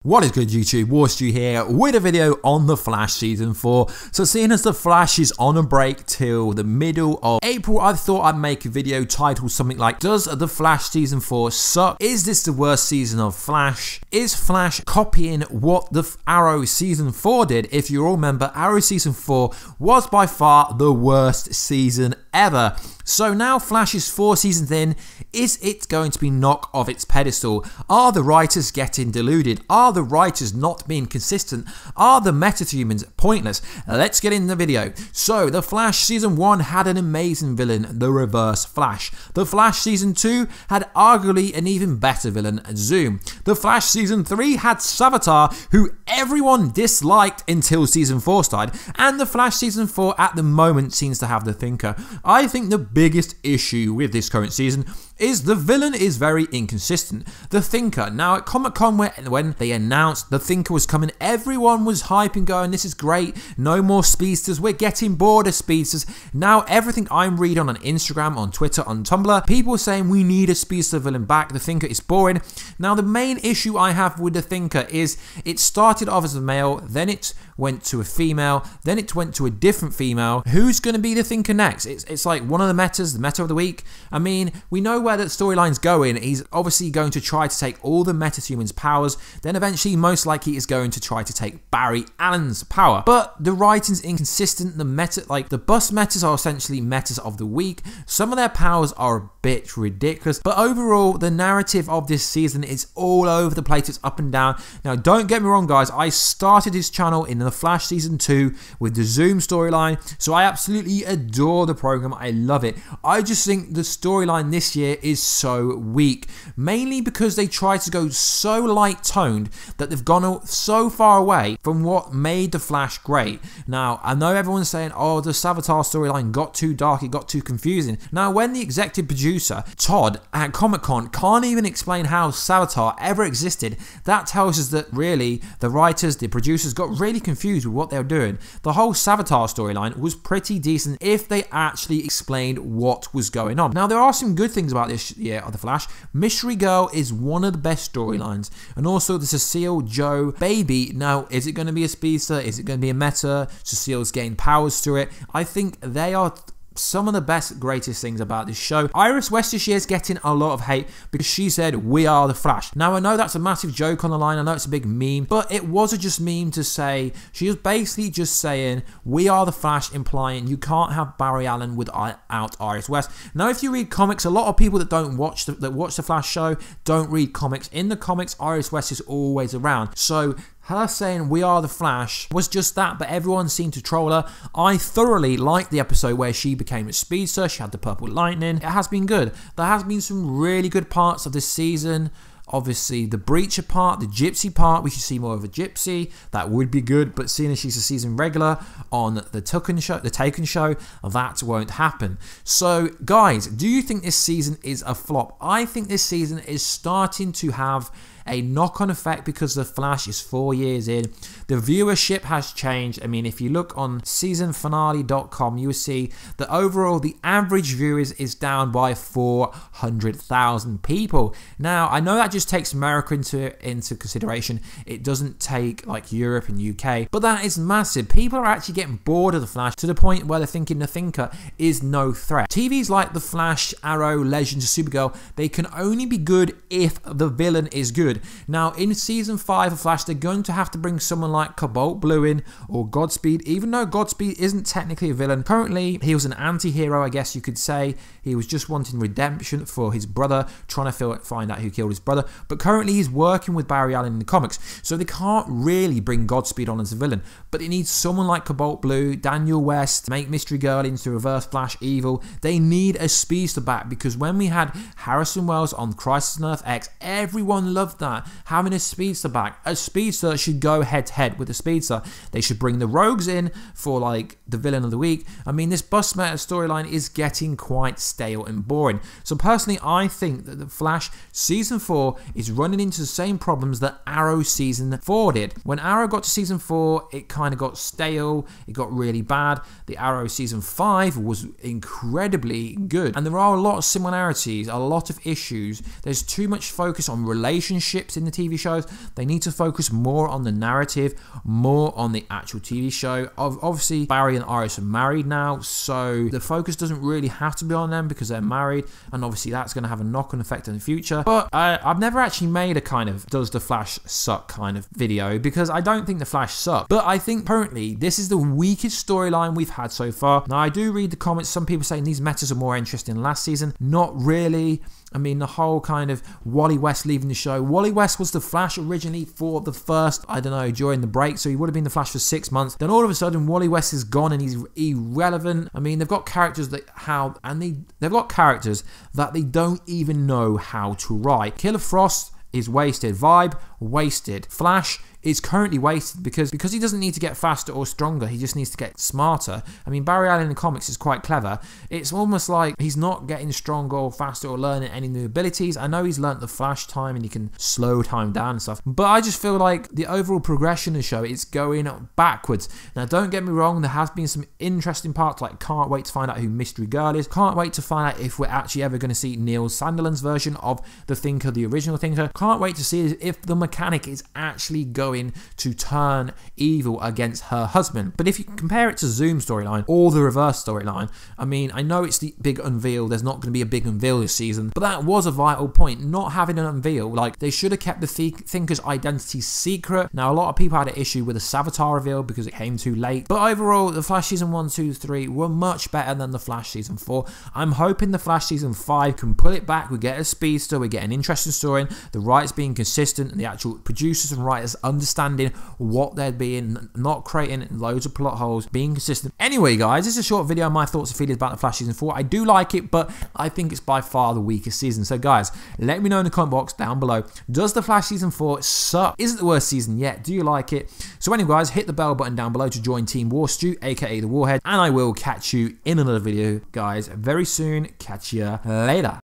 What is good, YouTube? Warstu here with a video on The Flash Season 4. So seeing as The Flash is on a break till the middle of April, I thought I'd make a video titled something like, does The Flash Season 4 suck? Is this the worst season of Flash? Is Flash copying what the Arrow Season 4 did? If you all remember, Arrow Season 4 was by far the worst season ever. So now Flash is 4 seasons in, is it going to be knocked off its pedestal? Are the writers getting deluded? Are the writers not being consistent? Are the metahumans pointless? Let's get in the video. So The Flash Season 1 had an amazing villain, the Reverse Flash. The Flash Season 2 had arguably an even better villain, Zoom. The Flash Season 3 had Savitar, who everyone disliked until Season 4 started. And The Flash Season 4 at the moment seems to have the Thinker. I think the biggest issue with this current season is the villain is very inconsistent. The Thinker. Now at Comic-Con when they announced the Thinker was coming, everyone was hyping, going, this is great, no more speedsters, we're getting bored of speedsters. Now everything I'm reading on Instagram, on Twitter, on Tumblr, people are saying we need a speedster villain back, the Thinker is boring. Now the main issue I have with the Thinker is it started off as a male, then it went to a female, then it went to a different female. Who's going to be the Thinker next? It's like one of the metas, the meta of the week. I mean, we know where that storyline's going. He's obviously going to try to take all the metahumans' powers, then eventually most likely is going to try to take Barry Allen's power. But the writing's inconsistent. The meta, like the bus metas are essentially metas of the week. Some of their powers are a bit ridiculous, but overall the narrative of this season is all over the place. It's up and down. Now don't get me wrong guys, I started this channel in The Flash Season 2 with the Zoom storyline, so I absolutely adore the program. I love it. I just think the storyline this year is so weak, mainly because they tried to go so light-toned that they've gone so far away from what made The Flash great. Now, I know everyone's saying, oh, the Savitar storyline got too dark, it got too confusing. Now, when the executive producer, Todd, at Comic-Con can't even explain how Savitar ever existed, that tells us that really the writers, the producers got really confused with what they were doing. The whole Savitar storyline was pretty decent if they actually explained what was going on. Now, there are some good things about this year of The Flash. Mystery Girl is one of the best storylines, and also the Cecile Joe baby. Now, is it going to be a speedster? Is it going to be a meta? Cecile's gained powers through it. I think they are some of the best, greatest things about this show. Iris West this year is getting a lot of hate because she said, we are the Flash. Now, I know that's a massive joke on the line. I know it's a big meme, but it was a just meme to say, she was basically just saying, we are the Flash, implying you can't have Barry Allen without Iris West. Now, if you read comics, a lot of people that don't watch the Flash show don't read comics. In the comics, Iris West is always around. So her saying we are the Flash was just that, but everyone seemed to troll her. I thoroughly liked the episode where she became a speedster. She had the purple lightning. It has been good. There has been some really good parts of this season. Obviously, the Breacher part, the Gypsy part, we should see more of a Gypsy. That would be good, but seeing as she's a season regular on the Taken show, that won't happen. So, guys, do you think this season is a flop? I think this season is starting to have a knock-on effect because The Flash is 4 years in. The viewership has changed. I mean, if you look on seasonfinale.com, you will see that overall the average viewers is down by 400,000 people. Now, I know that just takes America into consideration. It doesn't take like Europe and UK, but that is massive. People are actually getting bored of The Flash to the point where they're thinking the Thinker is no threat. TVs like The Flash, Arrow, Legends, Supergirl, they can only be good if the villain is good. Now, in Season 5 of Flash, they're going to have to bring someone like Cobalt Blue in, or Godspeed, even though Godspeed isn't technically a villain. Currently, he was an anti-hero, I guess you could say. He was just wanting redemption for his brother, trying to find out who killed his brother. But currently, he's working with Barry Allen in the comics, so they can't really bring Godspeed on as a villain. But it needs someone like Cobalt Blue, Daniel West, make Mystery Girl into Reverse Flash evil. They need a speedster back, because when we had Harrison Wells on Crisis on Earth X, everyone loved that, having a speedster back. A speedster should go head to head with a speedster. They should bring the rogues in for like the villain of the week. I mean, this bus meta storyline is getting quite stale and boring. So personally, I think that The Flash Season 4 is running into the same problems that Arrow Season 4 did. When Arrow got to Season 4, it kind of got stale, it got really bad. The Arrow Season 5 was incredibly good. And there are a lot of similarities, a lot of issues. There's too much focus on relationships in the TV shows. They need to focus more on the narrative, more on the actual TV show. Obviously, Barry and Iris are married now, so the focus doesn't really have to be on them because they're married, and obviously that's going to have a knock-on effect in the future. But I've never actually made a kind of does the Flash suck kind of video, because I don't think the Flash sucks. But I think currently this is the weakest storyline we've had so far. Now I do read the comments, some people saying these metas are more interesting than last season. Not really. I mean, the whole kind of Wally West leaving the show. Wally West was the Flash originally for the first, I don't know, during the break, so he would have been the Flash for 6 months. Then all of a sudden, Wally West is gone and he's irrelevant. I mean, they've got characters that they've got characters that they don't even know how to write. Killer Frost is wasted. Vibe, wasted. Flash is currently wasted because he doesn't need to get faster or stronger, he just needs to get smarter. I mean, Barry Allen in the comics is quite clever. It's almost like he's not getting stronger or faster or learning any new abilities. I know he's learnt the Flash time and he can slow time down and stuff, but I just feel like the overall progression of the show is going backwards. Now, don't get me wrong, there has been some interesting parts, like can't wait to find out who Mystery Girl is, can't wait to find out if we're actually ever going to see Neil Sandilands version of the Thinker, the original Thinker. Can't wait to see if the mechanic is actually going to turn evil against her husband. But if you compare it to Zoom's storyline or the reverse storyline, I mean, I know it's the big unveil, there's not going to be a big unveil this season, but that was a vital point, not having an unveil. Like, they should have kept the Thinker's identity secret. Now, a lot of people had an issue with the Savitar reveal because it came too late, but overall, the Flash Season 1, 2, 3 were much better than the Flash Season 4. I'm hoping the Flash Season 5 can pull it back. We get a speedster, we get an interesting story, the writers being consistent, and the actual producers and writers understanding what they're being, not creating loads of plot holes, being consistent. Anyway, guys, this is a short video on my thoughts and feelings about the Flash Season 4. I do like it, but I think it's by far the weakest season. So, guys, let me know in the comment box down below. Does the Flash Season 4 suck? Is it the worst season yet? Do you like it? So, anyway, guys, hit the bell button down below to join Team Warstu, aka the Warhead, and I will catch you in another video, guys, very soon. Catch you later.